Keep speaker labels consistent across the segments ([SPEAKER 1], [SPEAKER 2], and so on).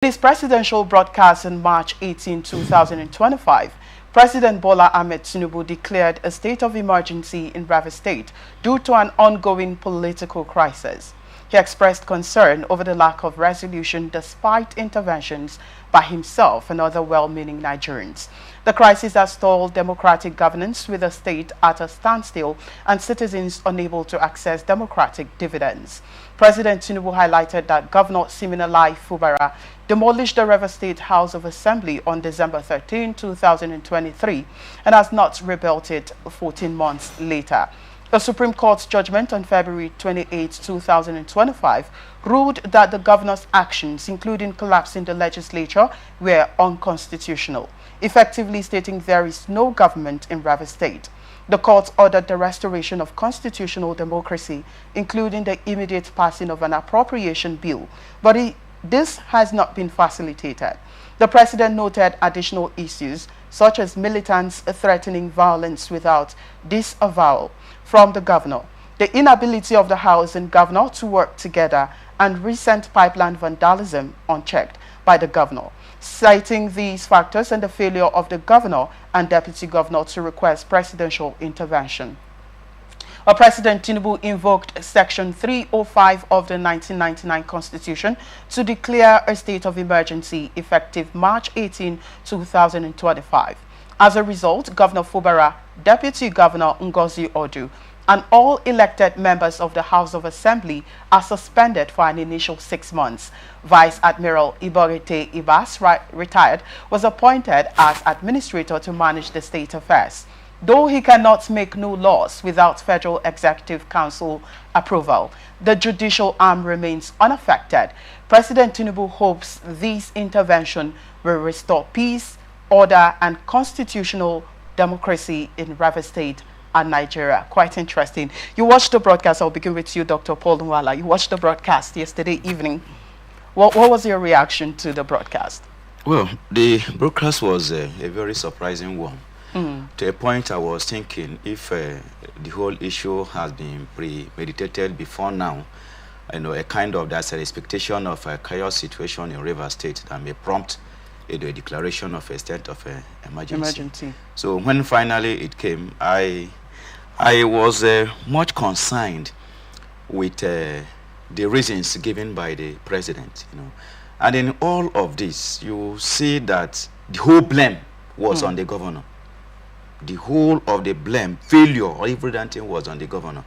[SPEAKER 1] This presidential broadcast on March 18, 2025, President Bola Ahmed Tinubu declared a state of emergency in Rivers State due to an ongoing political crisis. He expressed concern over the lack of resolution despite interventions by himself and other well-meaning Nigerians. The crisis has stalled democratic governance with the state at a standstill and citizens unable to access democratic dividends. President Tinubu highlighted that Governor Suspends Fubara demolished the Rivers State House of Assembly on December 13, 2023 and has not rebuilt it 14 months later. The Supreme Court's judgment on February 28, 2025 ruled that the governor's actions, including collapsing the legislature, were unconstitutional, effectively stating there is no government in Rivers State. The court ordered the restoration of constitutional democracy, including the immediate passing of an appropriation bill, but this has not been facilitated. The president noted additional issues, such as militants threatening violence without disavowal from the governor, the inability of the House and governor to work together, and recent pipeline vandalism unchecked by the governor. Citing these factors and the failure of the governor and deputy governor to request presidential intervention, President Tinubu invoked Section 305 of the 1999 Constitution to declare a state of emergency effective March 18, 2025. As a result, Governor Fubara, Deputy Governor Ngozi Odu, and all elected members of the House of Assembly are suspended for an initial 6 months. Vice Admiral Iborete Ibas, retired, was appointed as administrator to manage the state affairs. Though he cannot make new laws without Federal Executive Council approval, the judicial arm remains unaffected. President Tinubu hopes this intervention will restore peace, order, and constitutional democracy in Rivers State and Nigeria. Quite interesting. You watched the broadcast. I'll begin with you, Dr. Paul Nwala. You watched the broadcast yesterday evening. What was your reaction to the broadcast?
[SPEAKER 2] Well, the broadcast was a very surprising one. To a point I was thinking if the whole issue has been premeditated before now, a kind of there's an expectation of a chaos situation in Rivers State that may prompt a declaration of a state of emergency. So when finally it came, I was much concerned with the reasons given by the president, And in all of this, you see that the whole blame was on the governor. The whole of the blame, failure, or everything was on the governor.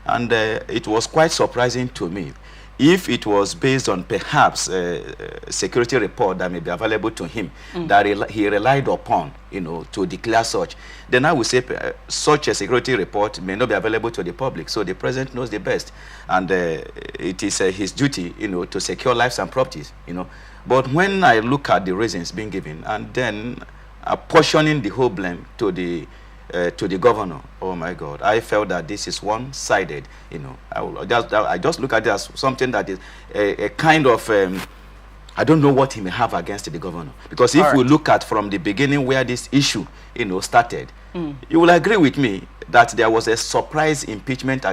[SPEAKER 2] And it was quite surprising to me. If it was based on perhaps a security report that may be available to him, that he relied upon, to declare such, then I would say such a security report may not be available to the public. So the president knows the best. And it is his duty, to secure lives and properties, But when I look at the reasons being given, and then apportioning the whole blame to the governor, oh my God, I felt that this is one-sided. I just look at it as something that is a kind of I don't know what he may have against the governor, because if we look at from the beginning where this issue started, you will agree with me that there was a surprise impeachment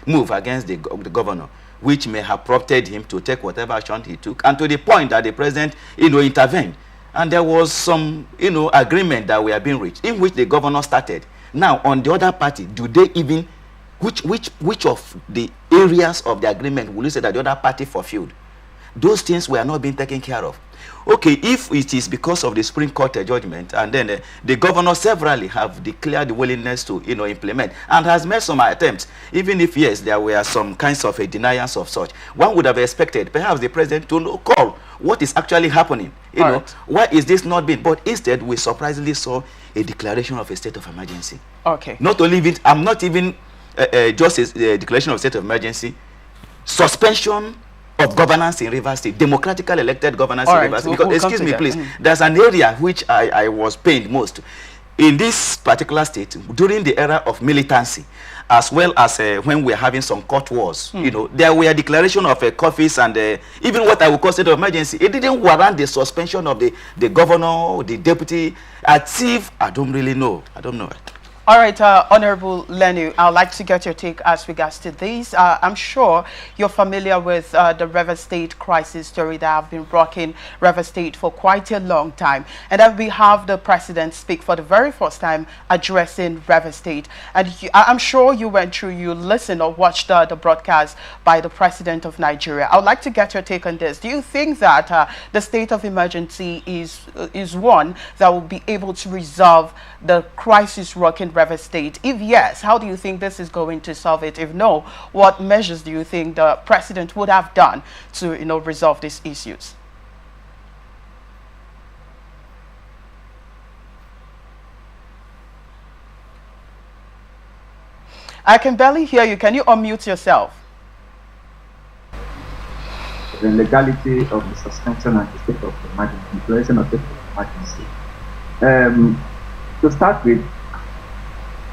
[SPEAKER 2] move against the governor, which may have prompted him to take whatever action he took, and to the point that the president intervened. And there was some, agreement that we have been reached, in which the governor started. Now, on the other party, do they even, which of the areas of the agreement will you say that the other party fulfilled? Those things were not being taken care of. Okay, if it is because of the Supreme Court judgment, and then the governor severally have declared the willingness to, implement, and has made some attempts, even if, yes, there were some kinds of denials of such, one would have expected perhaps the president to call what is actually happening. Why is this not being? But instead, we surprisingly saw a declaration of a state of emergency.
[SPEAKER 1] Okay.
[SPEAKER 2] Not only I'm not even just a declaration of state of emergency, suspension of governance in Rivers State, democratically elected governance in Rivers State. Because, excuse me, please, there's an area which I was pained most. In this particular state, during the era of militancy, as well as when we're having some court wars, there were declaration of coffees and even what I would call state of emergency. It didn't warrant the suspension of the governor, the deputy, as if, I don't really know. I don't know.
[SPEAKER 1] All right, Honorable Lenu, I'd like to get your take as regards to this. I'm sure you're familiar with the River State crisis story that have been rocking River State for quite a long time. And then we have the president speak for the very first time addressing River State. And I'm sure you went through, you listened or watched the broadcast by the president of Nigeria. I would like to get your take on this. Do you think that the state of emergency is one that will be able to resolve the crisis rocking River State? If yes, how do you think this is going to solve it? If no, what measures do you think the president would have done to, resolve these issues? I can barely hear you. Can you unmute yourself?
[SPEAKER 3] The legality of the suspension and the state of emergency, declaration of state of emergency. To start with,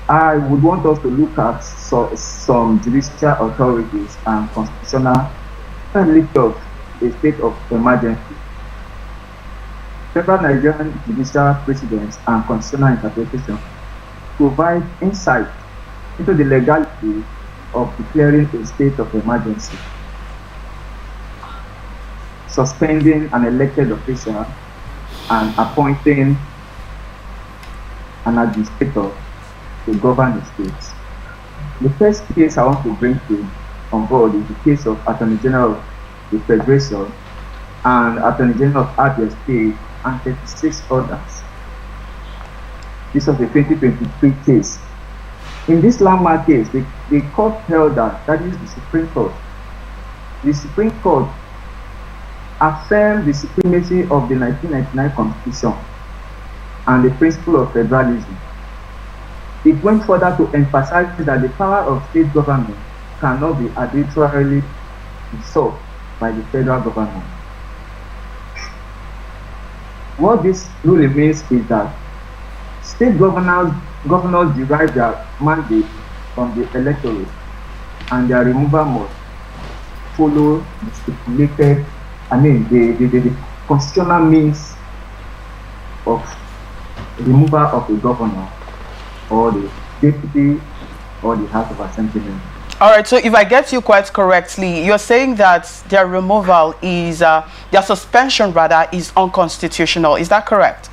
[SPEAKER 3] I would want us to look at some judicial authorities and constitutional lift of a state of emergency. Several Nigerian judicial precedents and constitutional interpretation provide insight into the legality of declaring a state of emergency, suspending an elected official, and appointing an administrator to govern the states. The first case I want to bring on board is the case of Attorney General of the Federation and Attorney General of Abia State and 36 others. This was the 2023 case. In this landmark case, the court held that is the Supreme Court. The Supreme Court affirmed the supremacy of the 1999 Constitution and the principle of federalism. It went further to emphasize that the power of state government cannot be arbitrarily usurped by the federal government. What this rule means is that state governors derive their mandate from the electorate, and their removal must follow the stipulated, the constitutional means of removal of the governor or the deputy or the House of Assembly member.
[SPEAKER 1] All right, so if I get you quite correctly, you're saying that their removal is, their suspension rather, is unconstitutional. Is that correct?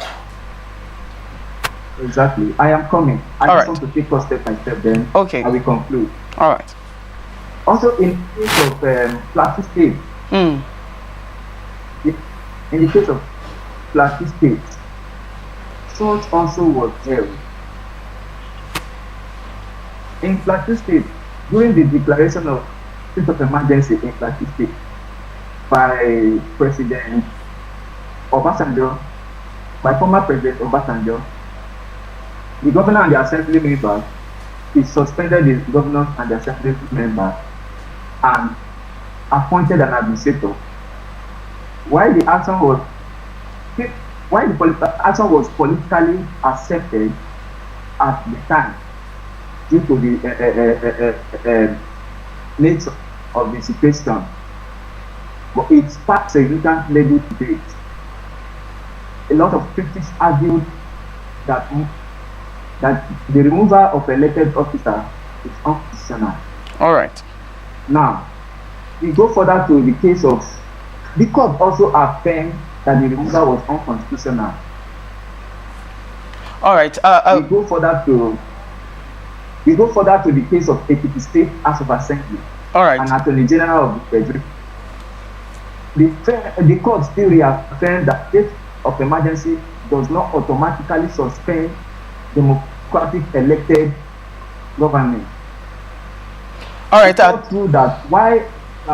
[SPEAKER 3] Exactly. I am coming. I just want to take us step by step, then I will conclude.
[SPEAKER 1] All right.
[SPEAKER 3] Also, in the case of Plateau State, in the case of Plateau State, such also was held. In Plateau State, during the declaration of state of emergency in Plateau State by President Obasanjo, by former President Obasanjo, the governor and the assembly members, he suspended the governor and the assembly member and appointed an administrator. While the action was politically accepted at the time due to the nature of the situation, but it sparked significant legal debate. A lot of critics argued that the removal of elected officer is unconstitutional.
[SPEAKER 1] All right.
[SPEAKER 3] Now, we go further to the case of the court also affirmed that the removal was unconstitutional.
[SPEAKER 1] All right.
[SPEAKER 3] We go further to the case of Ekiti State House of Assembly.
[SPEAKER 1] All right.
[SPEAKER 3] And Attorney General of the Federation. The court still reaffirmed that state of emergency does not automatically suspend democratic elected government.
[SPEAKER 1] All right.
[SPEAKER 3] It's true that while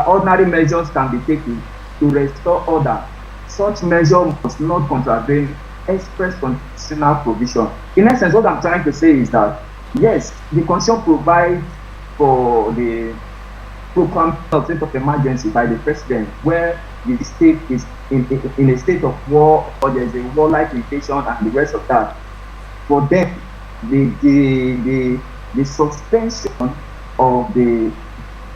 [SPEAKER 3] ordinary measures can be taken to restore order, such measure must not contravene express constitutional provision. In essence, what I'm trying to say is that yes, the Constitution provides for the proclamation of state of emergency by the president, where the state is in a state of war or there is a warlike invasion and the rest of that. For them, the suspension of the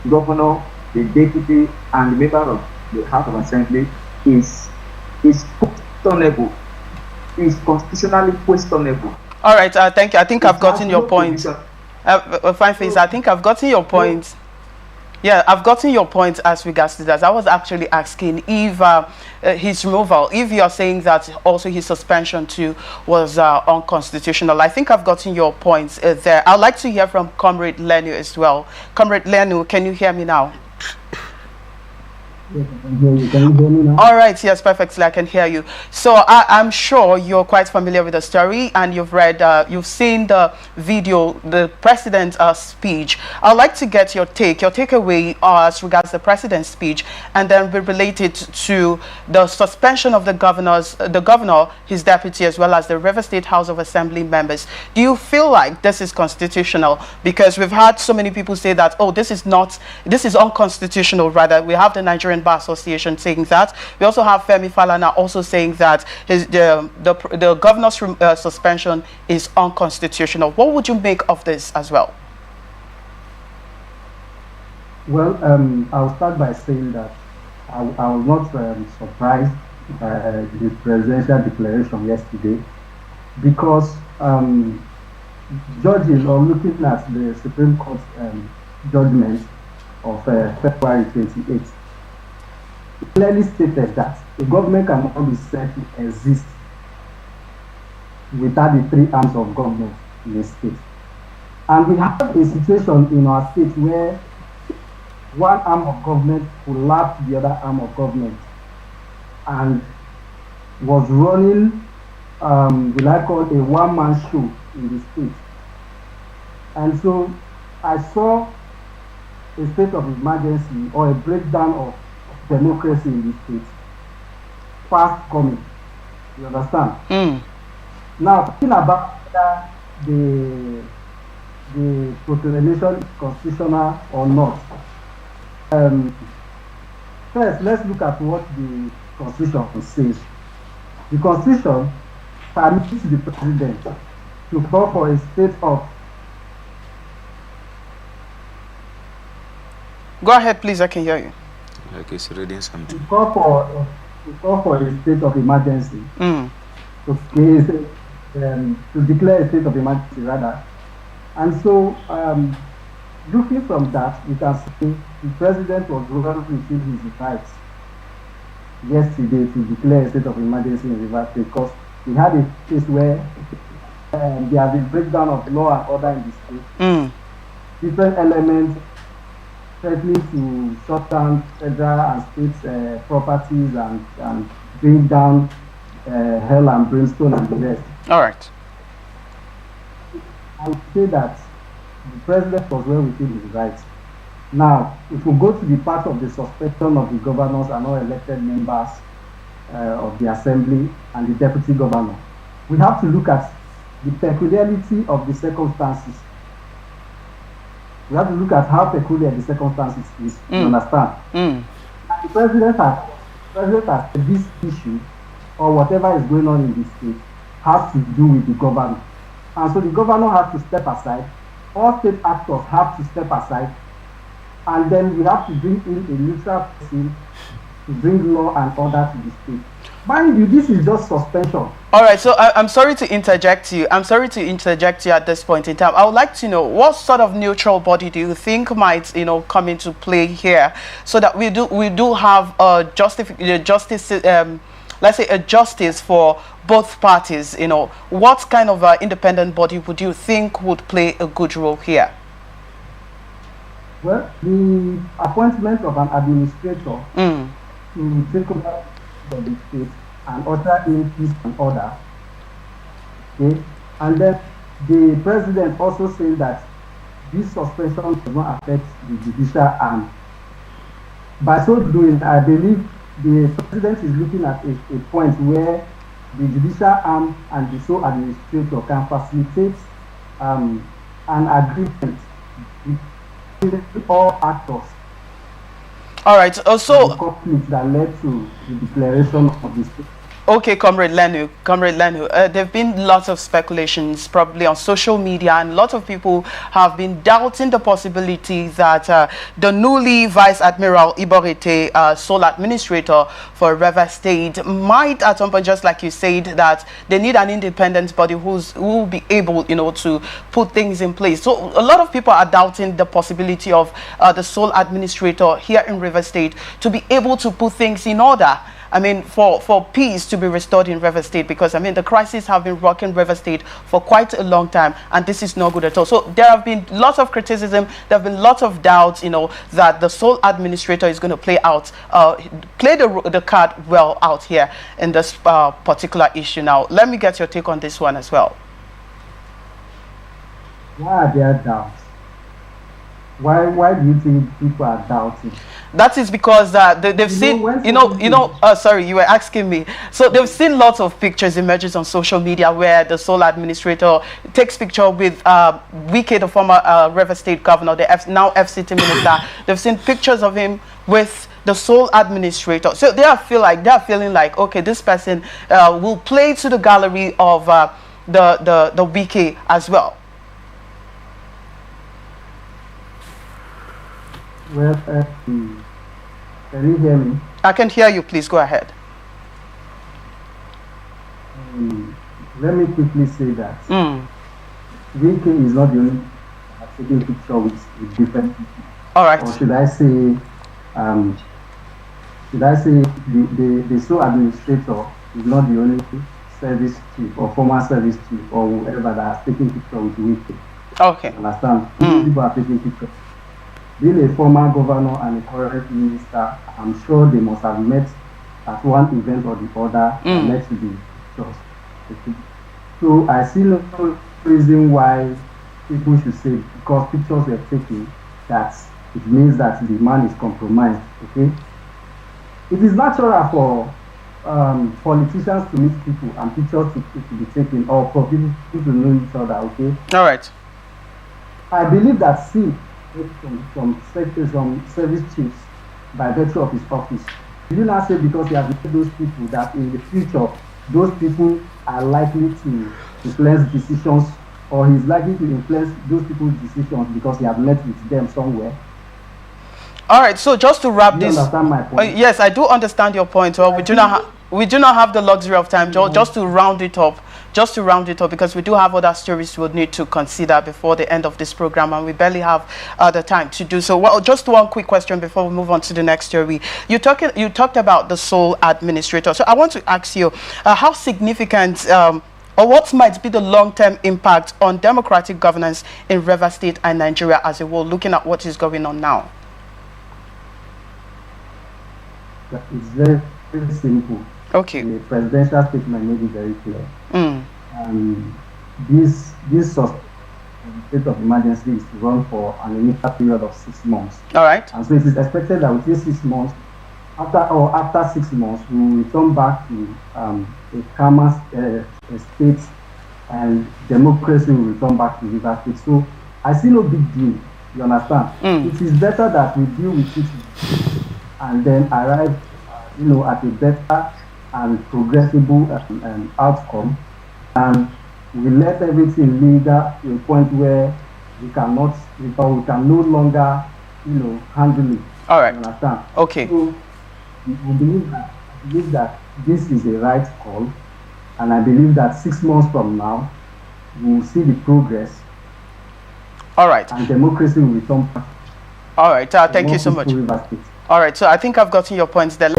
[SPEAKER 3] governor, the deputy, and the member of the House of Assembly is questionable. Is constitutionally questionable.
[SPEAKER 1] All right, thank you. I think I've gotten your point. Fine face, I think I've gotten your point. Yeah, I've gotten your point as regards to that. I was actually asking if his removal, if you're saying that also his suspension too was unconstitutional. I think I've gotten your points there. I'd like to hear from Comrade Lenu as well. Comrade Lenu, can you hear me now?
[SPEAKER 4] Yes, I can hear you. Can you hear me now?
[SPEAKER 1] All right, yes, perfectly. I can hear you. So I'm sure you're quite familiar with the story and you've read, you've seen the video, the president's speech. I'd like to get your takeaway as regards the president's speech, and then be related to the suspension of the governor, his deputy, as well as the River State House of Assembly members. Do you feel like this is constitutional? Because we've had so many people say that, oh, this is unconstitutional, rather. We have the Nigerian Bar Association saying that. We also have Femi Falana also saying that the governor's suspension is unconstitutional. What would you make of this as well?
[SPEAKER 4] Well, I'll start by saying that I was not surprised by the presidential declaration yesterday, because judges are looking at the Supreme Court's judgment of February 28th. Clearly stated that the government cannot be said to exist without the three arms of government in the state. And we have a situation in our state where one arm of government collapsed the other arm of government and was running, will I call it, a one-man show in the state. And so I saw a state of emergency or a breakdown of democracy in this state fast coming. You understand? Now, talking about whether the proclamation is constitutional or not. First, let's look at what the Constitution says. The Constitution permits the president to call for a state of...
[SPEAKER 1] Go ahead, please. I can hear you.
[SPEAKER 2] Like he's reading something.
[SPEAKER 4] To call for a state of emergency. To declare a state of emergency, rather. And so, looking from that, we can see the president was well within his rights yesterday to declare a state of emergency in Rivers State, because we had a case where there has been breakdown of law and order in the state. Different elements threatening to shut down federal and state properties and bring down hell and brimstone and the rest.
[SPEAKER 1] All right.
[SPEAKER 4] I would say that the president was well within his rights. Now, if we go to the part of the suspension of the governors and all elected members of the assembly and the deputy governor, we have to look at the peculiarity of the circumstances. We have to look at how peculiar the circumstances is. You understand? And the president has said this issue or whatever is going on in the state has to do with the governor. And so the governor has to step aside. All state actors have to step aside. And then we have to bring in a neutral person to bring law and order to the state. Mind you, this is just suspension.
[SPEAKER 1] All right, so I'm sorry to interject you. I'm sorry to interject you at this point in time. I would like to know what sort of neutral body do you think might, come into play here, so that we do have a justice, let's say a justice for both parties. What kind of independent body would you think would play a good role here?
[SPEAKER 4] Well, the appointment of an administrator to take over the state and usher in peace and order. Okay, and then the president also said that this suspension does not affect the judicial arm. By so doing, I believe the president is looking at a point where the judicial arm and the sole administrator can facilitate an agreement between all actors.
[SPEAKER 1] All right. Also,
[SPEAKER 4] the conflict that led to the declaration of this.
[SPEAKER 1] Okay, Comrade Lenu, there have been lots of speculations probably on social media, and lots of people have been doubting the possibility that the newly Vice Admiral Iborite, sole administrator for River State, might at some point, just like you said, that they need an independent body who will be able, to put things in place. So a lot of people are doubting the possibility of the sole administrator here in River State to be able to put things in order. I mean, for peace to be restored in River State, because, I mean, the crisis have been rocking River State for quite a long time, and this is not good at all. So there have been lots of criticism, there have been lots of doubts, that the sole administrator is going to play the card well out here in this particular issue. Now, let me get your take on this one as well.
[SPEAKER 4] Why are there doubts? Why do you think people are doubting?
[SPEAKER 1] That is because they've seen, sorry, you were asking me. So they've seen lots of pictures emerges on social media where the sole administrator takes picture with Wike, the former River State governor, the now FCT minister. They've seen pictures of him with the sole administrator. So they are feeling like, okay, this person will play to the gallery of the Wike as well.
[SPEAKER 4] Well, can you hear me?
[SPEAKER 1] I can hear you. Please go ahead.
[SPEAKER 4] Let me quickly say that Wike is not the only taking picture with different people.
[SPEAKER 1] All right.
[SPEAKER 4] Or should I say the sole administrator is not the only service chief or former service chief or whoever that has taken picture with Wike.
[SPEAKER 1] Okay.
[SPEAKER 4] Understand? People are taking pictures. Being a former governor and a current minister, I'm sure they must have met at one event or the other and met to be just. So I see no reason why people should say because pictures were taken that it means that the man is compromised. Okay, it is natural for politicians to meet people and pictures to be taken, or for people to know each other. Okay.
[SPEAKER 1] All right.
[SPEAKER 4] I believe that from service chiefs by virtue of his office. You do not say because he has met those people that in the future those people are likely to influence decisions, or he's likely to influence those people's decisions because he has met with them somewhere.
[SPEAKER 1] All right, so just to wrap this,
[SPEAKER 4] understand my point?
[SPEAKER 1] Yes, I do understand your point. Well, we do not have the luxury of time, just to round it up. Because we do have other stories we would need to consider before the end of this program, and we barely have the time to do so. Well, just one quick question before we move on to the next story. You talked about the sole administrator. So I want to ask you, how significant or what might be the long-term impact on democratic governance in River State and Nigeria as a whole, looking at what is going on now?
[SPEAKER 4] It's very, very simple.
[SPEAKER 1] Okay.
[SPEAKER 4] The presidential statement made it very clear. This state of emergency is to run for an initial period of 6 months.
[SPEAKER 1] All right.
[SPEAKER 4] And so it is expected that within 6 months, after 6 months, we will return back to a calmer state, and democracy will return back to River State. So I see no big deal. You understand? It is better that we deal with it and then arrive, at a better and progressible outcome, and we let everything linger to a point where we can no longer, handle it.
[SPEAKER 1] All right.
[SPEAKER 4] You understand?
[SPEAKER 1] Okay.
[SPEAKER 4] So we believe that this is a right call, and I believe that 6 months from now we will see the progress.
[SPEAKER 1] All right.
[SPEAKER 4] And democracy will return back.
[SPEAKER 1] All right. Thank you so much. All right. So I think I've gotten your points there.